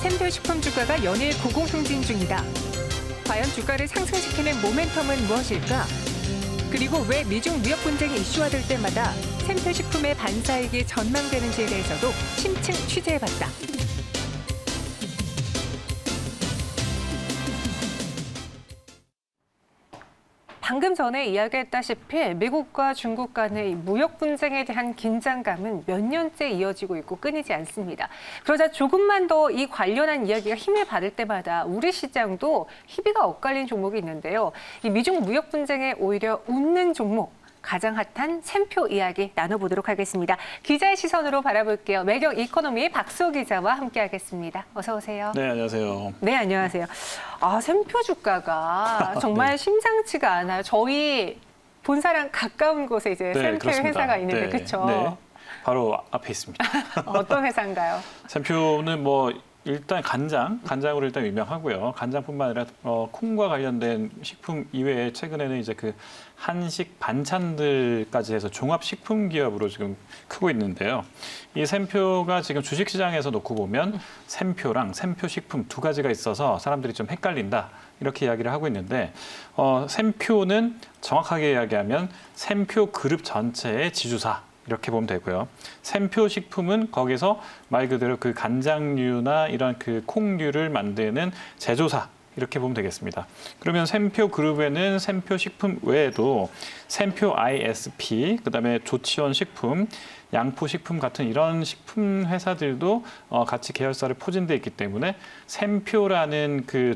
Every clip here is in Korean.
샘표 식품 주가가 연일 고공행진 중이다. 과연 주가를 상승시키는 모멘텀은 무엇일까? 그리고 왜 미중 무역 분쟁이 이슈화될 때마다 샘표 식품의 반사이익이 전망되는지에 대해서도 심층 취재해봤다. 방금 전에 이야기했다시피 미국과 중국 간의 무역 분쟁에 대한 긴장감은 몇 년째 이어지고 있고 끊이지 않습니다. 그러자 조금만 더 이 관련한 이야기가 힘을 받을 때마다 우리 시장도 희비가 엇갈린 종목이 있는데요. 이 미중 무역 분쟁에 오히려 웃는 종목, 가장 핫한 샘표 이야기 나눠보도록 하겠습니다. 기자의 시선으로 바라볼게요. 매경 이코노미의 박수호 기자와 함께하겠습니다. 어서 오세요. 네, 안녕하세요. 네, 안녕하세요. 샘표 주가가 정말 네. 심상치가 않아요. 저희 본사랑 가까운 곳에 이제 샘표 그렇습니다. 회사가 있는데, 네, 그렇죠? 네, 바로 앞에 있습니다. 어떤 회사인가요? 샘표는 일단 간장으로 일단 유명하고요. 간장뿐만 아니라 콩과 관련된 식품 이외에 최근에는 이제 그 한식 반찬들까지 해서 종합 식품 기업으로 지금 크고 있는데요. 이 샘표가 지금 주식시장에서 놓고 보면 샘표랑 샘표 식품 두 가지가 있어서 사람들이 좀 헷갈린다. 이렇게 이야기를 하고 있는데 샘표는 정확하게 이야기하면 샘표 그룹 전체의 지주사. 이렇게 보면 되고요. 샘표 식품은 거기서 말 그대로 그 간장류나 이런 그 콩류를 만드는 제조사 이렇게 보면 되겠습니다. 그러면 샘표 그룹에는 샘표 식품 외에도 샘표 ISP, 그다음에 조치원 식품, 양포 식품 같은 이런 식품 회사들도 같이 계열사를 포진돼 있기 때문에 샘표라는 그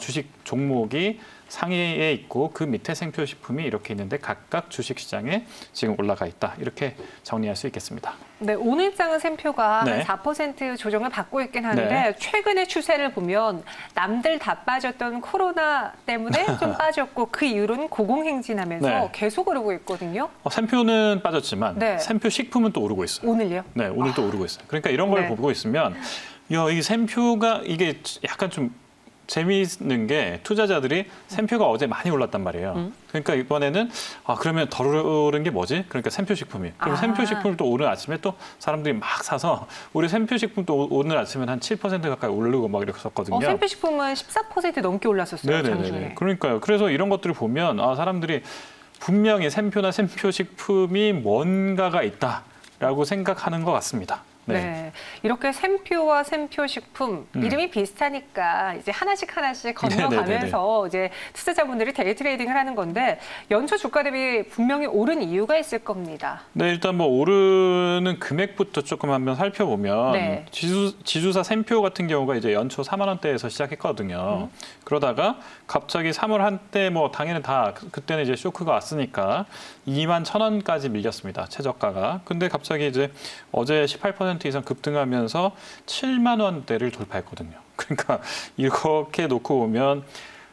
주식 종목이 상위에 있고 그 밑에 샘표 식품이 이렇게 있는데 각각 주식시장에 지금 올라가 있다. 이렇게 정리할 수 있겠습니다. 네, 오늘장은 샘표가 네. 한 4% 조정을 받고 있긴 한데 네. 최근의 추세를 보면 남들 다 빠졌던 코로나 때문에 좀 빠졌고 그 이후로는 고공행진하면서 네. 계속 오르고 있거든요. 샘표는 빠졌지만 네. 샘표 식품은 또 오르고 있어요. 오늘요? 네, 오늘 또 오르고 있어요. 그러니까 이런 걸 네. 보고 있으면 이 샘표가 이게 약간 좀 재미있는 게 투자자들이 샘표가 어제 많이 올랐단 말이에요. 그러니까 이번에는 그러면 덜 오른 게 뭐지? 그러니까 샘표 식품이. 그럼 샘표 식품을 또 오늘 아침에 또 사람들이 막 사서 우리 샘표 식품도 오늘 아침에 한 7% 가까이 오르고 막 이렇게 썼거든요. 샘표 식품은 14% 넘게 올랐었어요. 장중에. 그러니까요. 그래서 이런 것들을 보면 사람들이 분명히 샘표나 샘표 식품이 뭔가가 있다라고 생각하는 것 같습니다. 네. 이렇게 샘표와 샘표 식품 이름이 비슷하니까 이제 하나씩 건너가면서 이제 투자자분들이 데이 트레이딩을 하는 건데 연초 주가 대비 분명히 오른 이유가 있을 겁니다. 네, 일단 오르는 금액부터 조금 한번 살펴보면 네. 지주사 샘표 같은 경우가 이제 연초 4만 원대에서 시작했거든요. 그러다가 갑자기 3월 한때 당연히 다 그때는 이제 쇼크가 왔으니까 2만 1,000원까지 밀렸습니다. 최저가가. 근데 갑자기 이제 어제 18% 이상 급등하면서 7만 원대를 돌파했거든요. 그러니까 이렇게 놓고 보면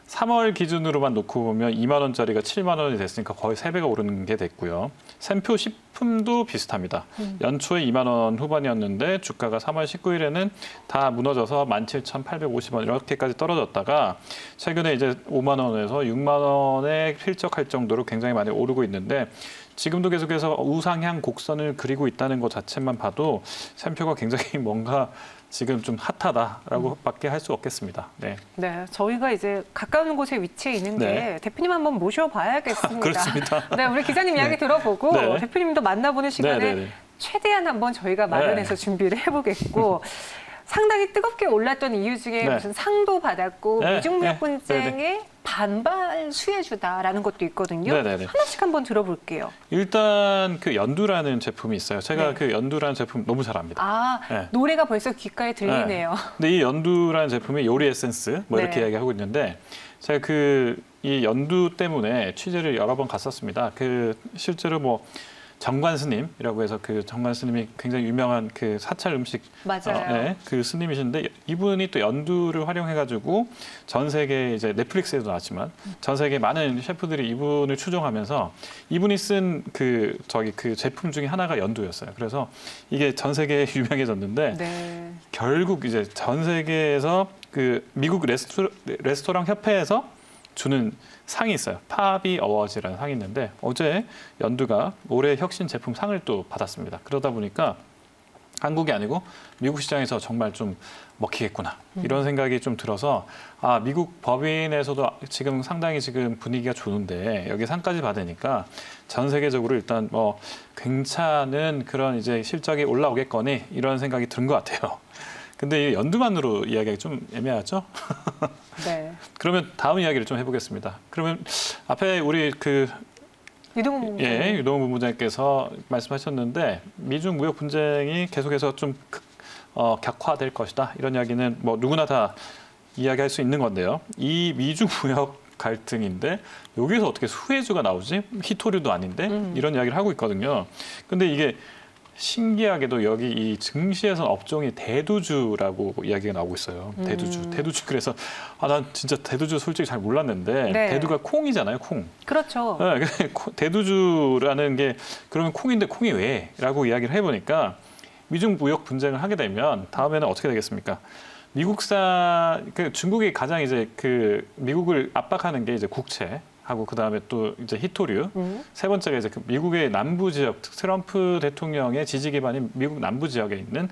3월 기준으로만 놓고 보면 2만 원짜리가 7만 원이 됐으니까 거의 3배가 오르는 게 됐고요. 샘표 식품도 비슷합니다. 연초에 2만 원 후반이었는데 주가가 3월 19일에는 다 무너져서 17,850원 이렇게까지 떨어졌다가 최근에 이제 5만 원에서 6만 원에 필적할 정도로 굉장히 많이 오르고 있는데 지금도 계속해서 우상향 곡선을 그리고 있다는 것 자체만 봐도 샘표가 굉장히 뭔가 지금 좀 핫하다라고밖에 할 수 없겠습니다. 네. 네, 저희가 이제 가까운 곳에 위치해 있는 게 대표님 한번 모셔봐야겠습니다. 그렇습니다. 네, 우리 기자님 이야기 들어보고 대표님도 만나보는 시간에 최대한 한번 저희가 마련해서 준비를 해보겠고 상당히 뜨겁게 올랐던 이유 중에 무슨 상도 받았고 미중무역 분쟁에 반발 수혜주다라는 것도 있거든요. 하나씩 한번 들어볼게요. 일단 그 연두라는 제품이 있어요. 제가 그 연두라는 제품 너무 잘 압니다. 노래가 벌써 귓가에 들리네요. 근데 이 연두라는 제품이 요리 에센스 이렇게 이야기하고 있는데 제가 이 연두 때문에 취재를 여러 번 갔었습니다. 실제로 정관 스님이라고 해서 그 정관 스님이 굉장히 유명한 그 사찰 음식 그 스님이신데 이분이 또 연두를 활용해가지고 전 세계 이제 넷플릭스에도 나왔지만 전 세계 많은 셰프들이 이분을 추종하면서 이분이 쓴 그 제품 중에 하나가 연두였어요. 그래서 이게 전 세계에 유명해졌는데 결국 이제 전 세계에서 그 미국 레스토랑 협회에서 주는 상이 있어요. 파비 어워즈라는 상이 있는데 어제 연두가 올해 혁신 제품 상을 또 받았습니다. 그러다 보니까 한국이 아니고 미국 시장에서 정말 좀 먹히겠구나 이런 생각이 좀 들어서 미국 법인에서도 지금 상당히 지금 분위기가 좋은데 여기 상까지 받으니까 전 세계적으로 일단 뭐 괜찮은 그런 이제 실적이 올라오겠거니 이런 생각이 든 것 같아요. 근데 이 연두만으로 이야기하기 좀 애매하죠? 네. 그러면 다음 이야기를 좀 해보겠습니다. 그러면 앞에 우리 유동훈 본부장님. 예, 유동훈 본부장님께서 말씀하셨는데 미중 무역 분쟁이 계속해서 좀 격화될 것이다. 이런 이야기는 뭐 누구나 다 이야기할 수 있는 건데요. 이 미중 무역 갈등인데 여기서 어떻게 수혜주가 나오지? 희토류도 아닌데 이런 이야기를 하고 있거든요. 근데 이게 신기하게도 여기 이 증시에서 업종이 대두주라고 이야기가 나오고 있어요. 대두주. 그래서 난 진짜 대두주 솔직히 잘 몰랐는데 네. 대두가 콩이잖아요, 콩. 그렇죠. 네, 대두주라는 게 그러면 콩인데 콩이 왜? 라고 이야기를 해보니까 미중 무역 분쟁을 하게 되면 다음에는 어떻게 되겠습니까? 미국산 중국이 가장 이제 미국을 압박하는 게 이제 국채. 하고 그다음에 또 이제 희토류. 세 번째가 이제 미국의 남부 지역, 트럼프 대통령의 지지 기반인 미국 남부 지역에 있는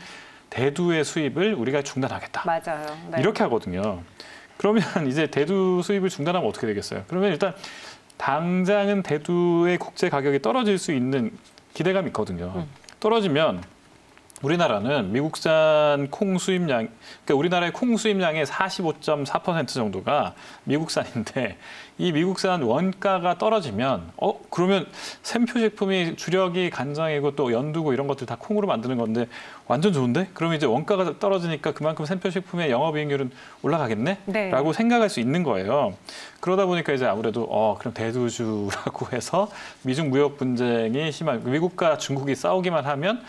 대두의 수입을 우리가 중단하겠다. 맞아요. 네. 이렇게 하거든요. 그러면 이제 대두 수입을 중단하면 어떻게 되겠어요? 그러면 일단 당장은 대두의 국제 가격이 떨어질 수 있는 기대감이 있거든요. 떨어지면 우리나라는 미국산 콩 수입량, 그러니까 우리나라의 콩 수입량의 45.4% 정도가 미국산인데 이 미국산 원가가 떨어지면 그러면 샘표 제품이 주력이 간장이고 또 연두고 이런 것들 다 콩으로 만드는 건데 완전 좋은데? 그러면 이제 원가가 떨어지니까 그만큼 샘표 제품의 영업이익률은 올라가겠네? 네. 라고 생각할 수 있는 거예요. 그러다 보니까 이제 아무래도 그럼 대두주라고 해서 미중 무역 분쟁이 심한 미국과 중국이 싸우기만 하면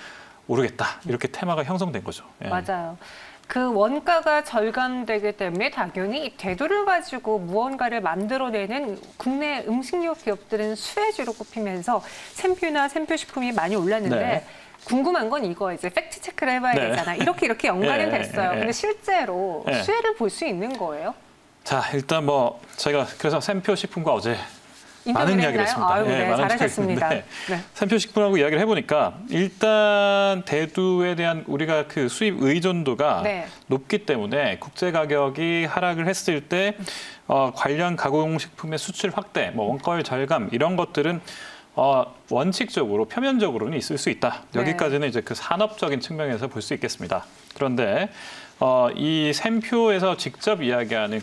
오르겠다. 이렇게 테마가 형성된 거죠. 예. 맞아요. 그 원가가 절감되기 때문에 당연히 이 대두를 가지고 무언가를 만들어내는 국내 음식료 기업들은 수혜주로 꼽히면서 샘표나 샘표식품이 많이 올랐는데 네. 궁금한 건 이거 이제 팩트 체크를 해봐야 네. 되잖아. 이렇게 연관은 됐어요. 근데 실제로 네. 수혜를 볼 수 있는 거예요? 자, 일단 뭐 제가 그래서 샘표 식품과 어제 많은 이야기를 했습니다. 아유, 네, 많은 잘하셨습니다. 이야기를 네. 샘표 식품하고 이야기를 해보니까 일단 대두에 대한 우리가 수입 의존도가 네. 높기 때문에 국제 가격이 하락을 했을 때 관련 가공식품의 수출 확대, 뭐 원가율 절감 이런 것들은 원칙적으로 표면적으로는 있을 수 있다. 네. 여기까지는 이제 산업적인 측면에서 볼 수 있겠습니다. 그런데 이 샘표에서 직접 이야기하는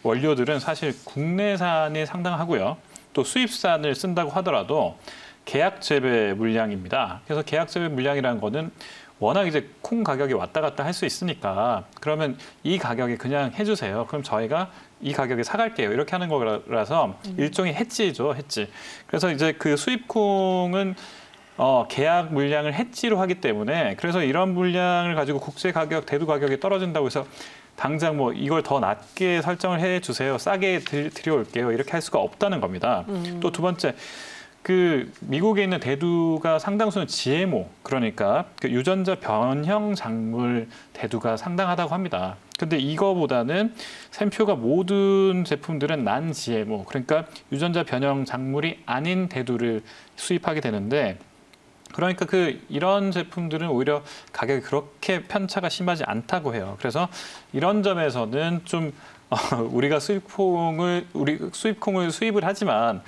원료들은 사실 국내산이 상당하고요. 또 수입산을 쓴다고 하더라도 계약 재배 물량입니다. 그래서 계약 재배 물량이라는 거는 워낙 이제 콩 가격이 왔다 갔다 할 수 있으니까 그러면 이 가격에 그냥 해주세요. 그럼 저희가 이 가격에 사갈게요. 이렇게 하는 거라서 일종의 해지죠, 해지. 그래서 이제 수입 콩은 계약 물량을 해지로 하기 때문에 그래서 이런 물량을 가지고 국제 가격, 대두 가격이 떨어진다고 해서 당장 뭐 이걸 더 낮게 설정을 해주세요. 싸게 들여올게요. 이렇게 할 수가 없다는 겁니다. 또 두 번째, 미국에 있는 대두가 상당수는 GMO, 그러니까 유전자 변형 작물 대두가 상당하다고 합니다. 근데 이거보다는 샘표가 모든 제품들은 난 GMO, 그러니까 유전자 변형 작물이 아닌 대두를 수입하게 되는데 그러니까 이런 제품들은 오히려 가격이 그렇게 편차가 심하지 않다고 해요. 그래서 이런 점에서는 좀 우리가 수입콩을 수입을 하지만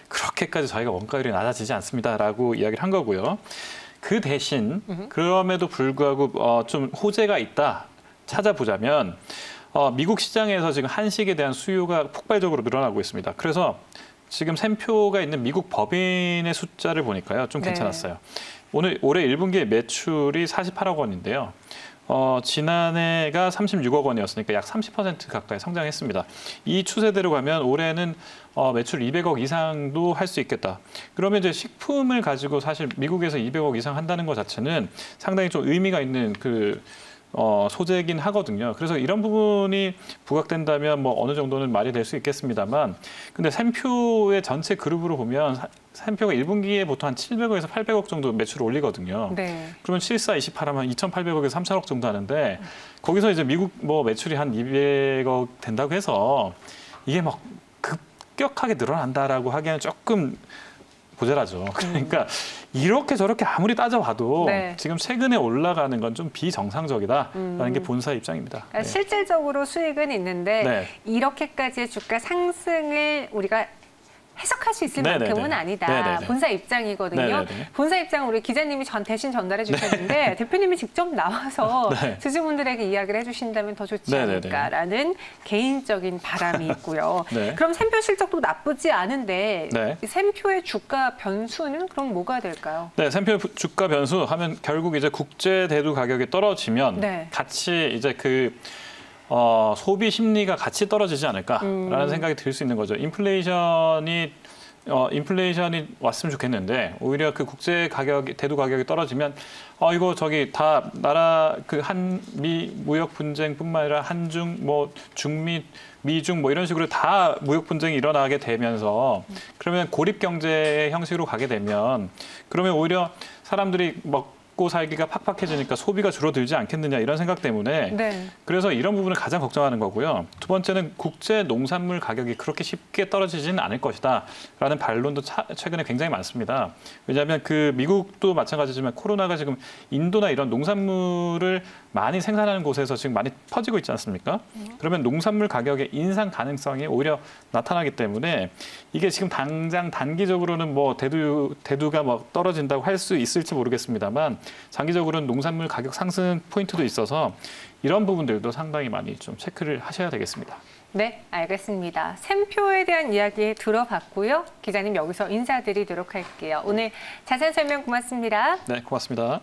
그렇게까지 저희가 원가율이 낮아지지 않습니다라고 이야기를 한 거고요. 그 대신 그럼에도 불구하고 좀 호재가 있다 찾아보자면 미국 시장에서 지금 한식에 대한 수요가 폭발적으로 늘어나고 있습니다. 그래서 지금 샘표가 있는 미국 법인의 숫자를 보니까요. 좀 괜찮았어요. 네. 올해 1분기 매출이 48억 원인데요. 지난해가 36억 원이었으니까 약 30% 가까이 성장했습니다. 이 추세대로 가면 올해는 매출 200억 이상도 할 수 있겠다. 그러면 이제 식품을 가지고 사실 미국에서 200억 이상 한다는 것 자체는 상당히 좀 의미가 있는 소재이긴 하거든요. 그래서 이런 부분이 부각된다면 뭐 어느 정도는 말이 될 수 있겠습니다만, 근데 샘표의 전체 그룹으로 보면 샘표가 1분기에 보통 한 700억에서 800억 정도 매출을 올리거든요. 네. 그러면 74, 28 하면 2,800억에서 3,000억 정도 하는데 거기서 이제 미국 뭐 매출이 한 200억 된다고 해서 이게 막 급격하게 늘어난다라고 하기에는 조금 보잘하죠. 그러니까 이렇게 저렇게 아무리 따져봐도 네. 지금 최근에 올라가는 건 좀 비정상적이다라는 게 본사 입장입니다. 그러니까 실질적으로 수익은 있는데 네. 이렇게까지의 주가 상승을 우리가 해석할 수 있을 네네네. 만큼은 아니다. 네네네. 본사 입장이거든요. 네네네. 본사 입장은 우리 기자님이 대신 전달해 주셨는데 대표님이 직접 나와서 네. 주주분들에게 이야기를 해주신다면 더 좋지 네네네. 않을까라는 개인적인 바람이 있고요. 네. 그럼 샘표 실적도 나쁘지 않은데 네. 이 샘표의 주가 변수는 그럼 뭐가 될까요? 네, 샘표 주가 변수 하면 결국 이제 국제 대두 가격이 떨어지면 네. 같이 이제 소비 심리가 같이 떨어지지 않을까라는 생각이 들 수 있는 거죠. 인플레이션이 왔으면 좋겠는데 오히려 그 국제 가격이 대두 가격이 떨어지면 이거 저기 다 나라 그 한미 무역 분쟁뿐만 아니라 한중 뭐 중미 미중 뭐 이런 식으로 다 무역 분쟁이 일어나게 되면서 그러면 고립 경제 형식으로 가게 되면 그러면 오히려 사람들이 먹고 살기가 팍팍해지니까 소비가 줄어들지 않겠느냐 이런 생각 때문에 네. 그래서 이런 부분을 가장 걱정하는 거고요. 두 번째는 국제 농산물 가격이 그렇게 쉽게 떨어지지는 않을 것이다라는 반론도 최근에 굉장히 많습니다. 왜냐하면 그 미국도 마찬가지지만 코로나가 지금 인도나 이런 농산물을 많이 생산하는 곳에서 지금 많이 퍼지고 있지 않습니까? 그러면 농산물 가격의 인상 가능성이 오히려 나타나기 때문에 이게 지금 당장 단기적으로는 뭐 대두가 뭐 떨어진다고 할 수 있을지 모르겠습니다만 장기적으로는 농산물 가격 상승 포인트도 있어서 이런 부분들도 상당히 많이 좀 체크를 하셔야 되겠습니다. 네, 알겠습니다. 샘표에 대한 이야기 들어봤고요. 기자님 여기서 인사드리도록 할게요. 오늘 자세한 설명 고맙습니다. 네, 고맙습니다.